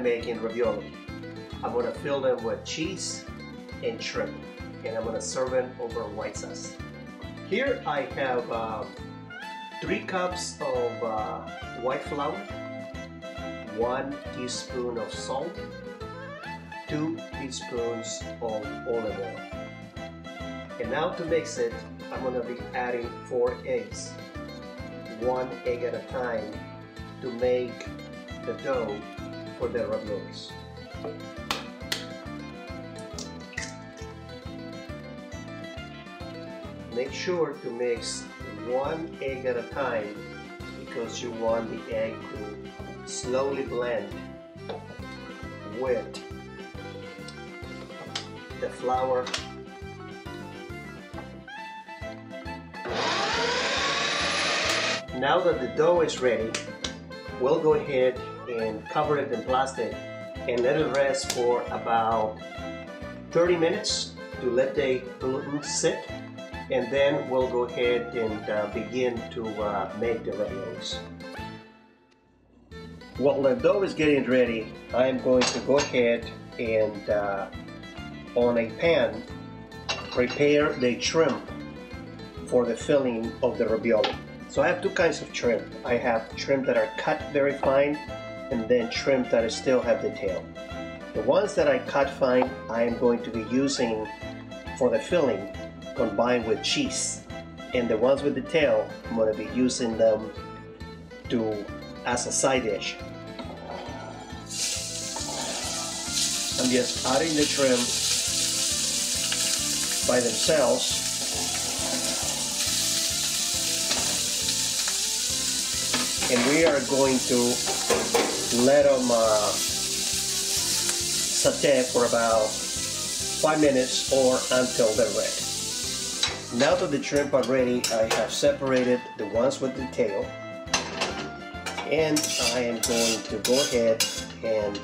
I'm making ravioli. I'm going to fill them with cheese and shrimp, and I'm going to serve them over white sauce. Here I have 3 cups of white flour, 1 teaspoon of salt, 2 teaspoons of olive oil. And now to mix it, I'm going to be adding 4 eggs, 1 egg at a time, to make the dough for the raviolis. Make sure to mix 1 egg at a time because you want the egg to slowly blend with the flour. Now that the dough is ready, we'll go ahead and cover it in plastic and let it rest for about 30 minutes to let the gluten sit, and then we'll go ahead and begin to make the raviolis. While the dough is getting ready, I'm going to go ahead and on a pan prepare the shrimp for the filling of the ravioli. So I have 2 kinds of shrimp. I have shrimp that are cut very fine, and then shrimp that still have the tail. The ones that I cut fine, I am going to be using for the filling combined with cheese. And the ones with the tail, I'm going to be using them as a side dish. I'm just adding the shrimp by themselves. And we are going to let them saute for about 5 minutes or until they're red. Now that the shrimp are ready, I have separated the ones with the tail, and I am going to go ahead and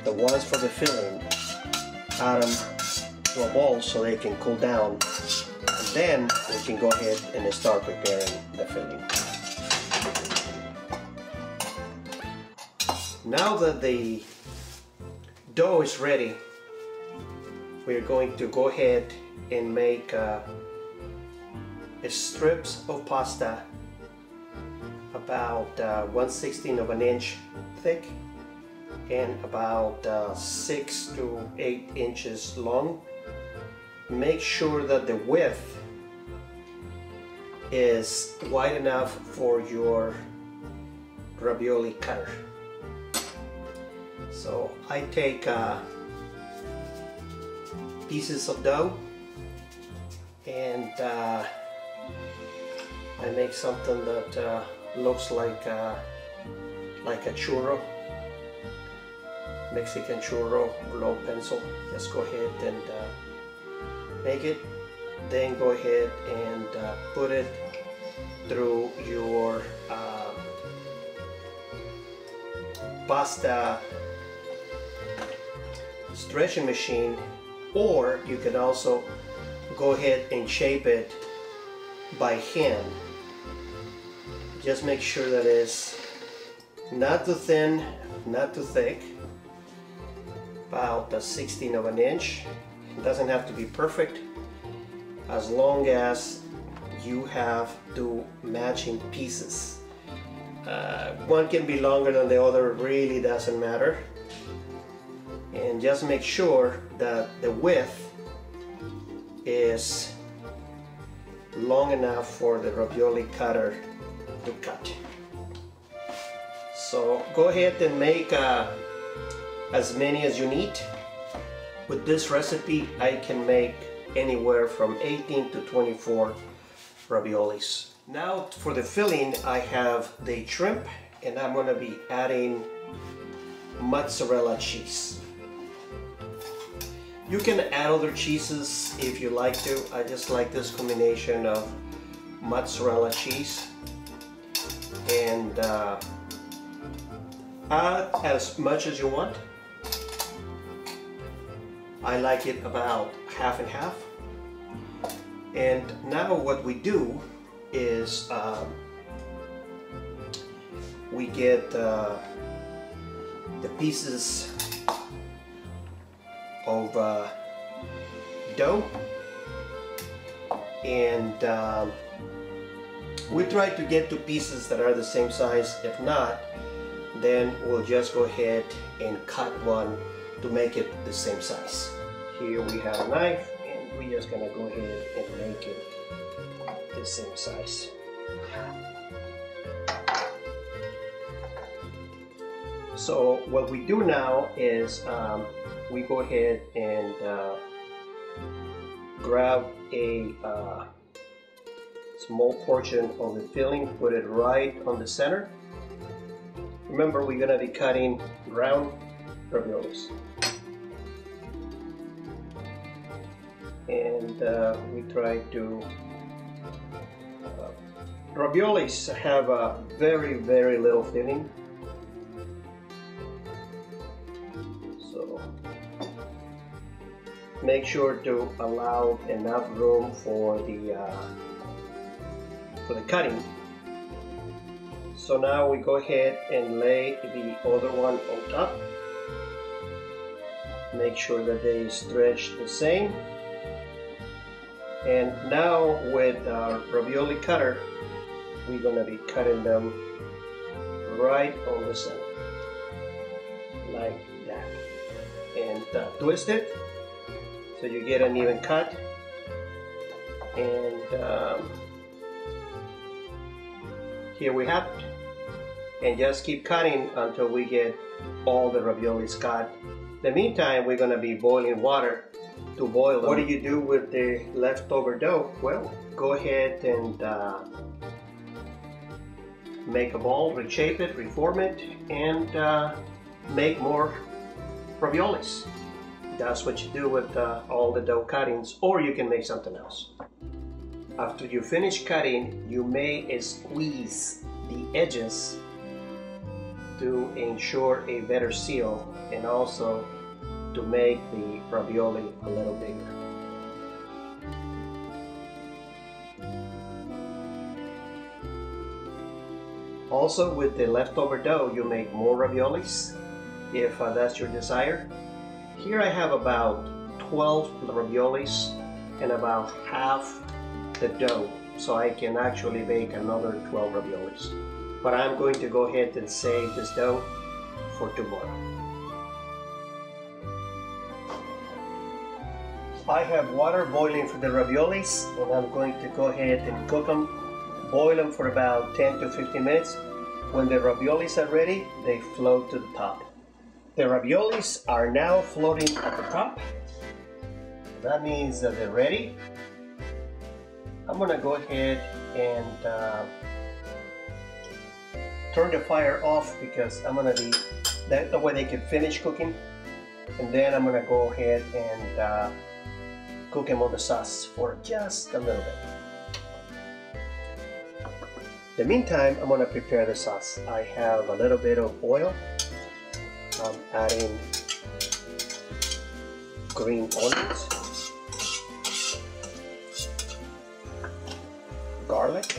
the ones for the filling, add them to a bowl so they can cool down, and then we can go ahead and start preparing the filling. Now that the dough is ready, we're going to go ahead and make strips of pasta about 1/16 of an inch thick and about 6 to 8 inches long. Make sure that the width is wide enough for your ravioli cutter. So I take pieces of dough and I make something that looks like a churro, Mexican churro, blow pencil. Just go ahead and make it, then go ahead and put it through your pasta stretching machine, or you can also go ahead and shape it by hand. Just make sure that it's not too thin, not too thick, about 1/16 of an inch. It doesn't have to be perfect, as long as you have 2 matching pieces. One can be longer than the other, really doesn't matter. And just make sure that the width is long enough for the ravioli cutter to cut. So go ahead and make as many as you need. With this recipe, I can make anywhere from 18 to 24 raviolis. Now for the filling, I have the shrimp, and I'm going to be adding mozzarella cheese. You can add other cheeses if you like to. I just like this combination of mozzarella cheese, and add as much as you want. I like it about half and half. And now what we do is we get the pieces of dough, and we try to get two pieces that are the same size. If not, then we'll just go ahead and cut one to make it the same size. Here we have a knife, and we're just gonna go ahead and make it the same size. So what we do now is we go ahead and grab a small portion of the filling, put it right on the center. Remember, we're gonna be cutting round raviolis. And we try to raviolis have a very, very little filling. So make sure to allow enough room for the cutting. So now we go ahead and lay the other one on top. Make sure that they stretch the same. And now with our ravioli cutter, we're going to be cutting them right on the center, like that. And twist it so you get an even cut. And here we have it. And just keep cutting until we get all the raviolis cut. In the meantime, we're going to be boiling water to boil them. What do you do with the leftover dough? Well, go ahead and make a ball, reshape it, reform it, and make more raviolis. That's what you do with all the dough cuttings, or you can make something else. After you finish cutting, you may squeeze the edges to ensure a better seal, and also to make the ravioli a little bigger. Also, with the leftover dough, you make more raviolis if that's your desire. Here I have about 12 raviolis and about half the dough, so I can actually bake another 12 raviolis. But I'm going to go ahead and save this dough for tomorrow. I have water boiling for the raviolis, and I'm going to go ahead and cook them. Boil them for about 10 to 15 minutes. When the raviolis are ready, they float to the top. The raviolis are now floating at the top. That means that they're ready. I'm gonna go ahead and turn the fire off, because I'm gonna be, that way they can finish cooking. And then I'm gonna go ahead and cook them on the sauce for just a little bit. In the meantime, I'm gonna prepare the sauce. I have a little bit of oil. I'm adding green onions, garlic,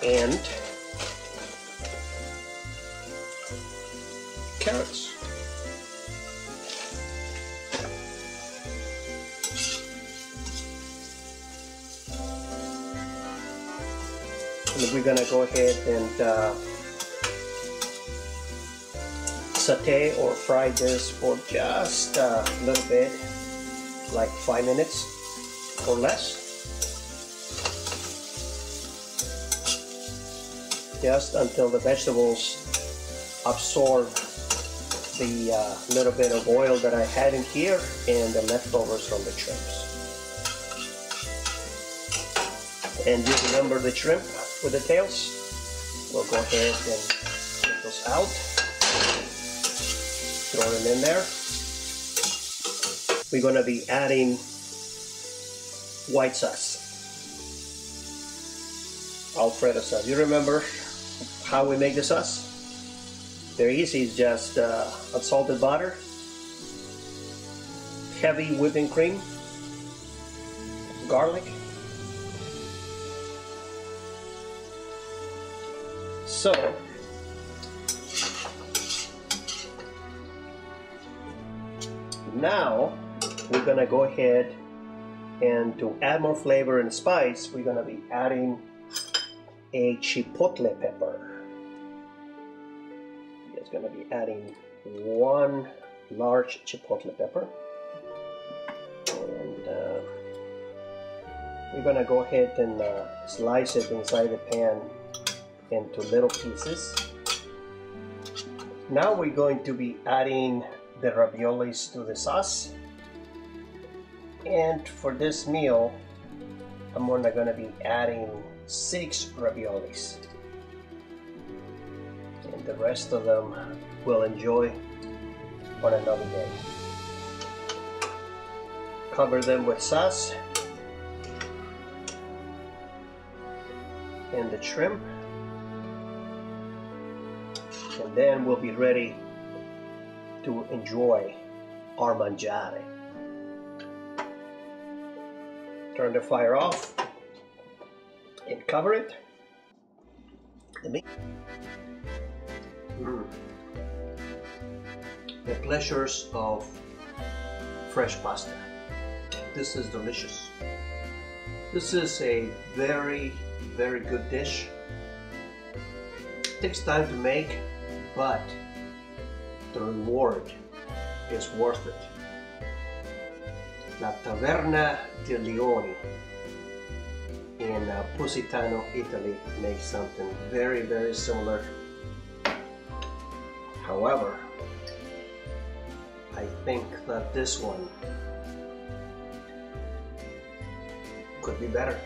and carrots. And we're gonna go ahead and saute or fry this for just a little bit, like 5 minutes or less. Just until the vegetables absorb the little bit of oil that I had in here and the leftovers from the shrimps. And you remember the shrimp with the tails? We'll go ahead and get those out. Throw them in there. We're going to be adding white sauce. Alfredo sauce. You remember how we make the sauce? Very easy. It's just unsalted butter, heavy whipping cream, garlic. So now we're gonna go ahead and to add more flavor and spice, we're gonna be adding a chipotle pepper. It's gonna be adding 1 large chipotle pepper, and we're gonna go ahead and slice it inside the pan into little pieces. Now we're going to be adding the raviolis to the sauce, and for this meal I'm gonna be adding 6 raviolis, and the rest of them we'll enjoy on another day. Cover them with sauce and the shrimp, and then we'll be ready to enjoy our mangiare. Turn the fire off and cover it. The pleasures of fresh pasta. This is delicious. This is a very, very good dish. It takes time to make, but the reward is worth it. La Taverna di Leoni in Positano, Italy makes something very, very similar. However, I think that this one could be better.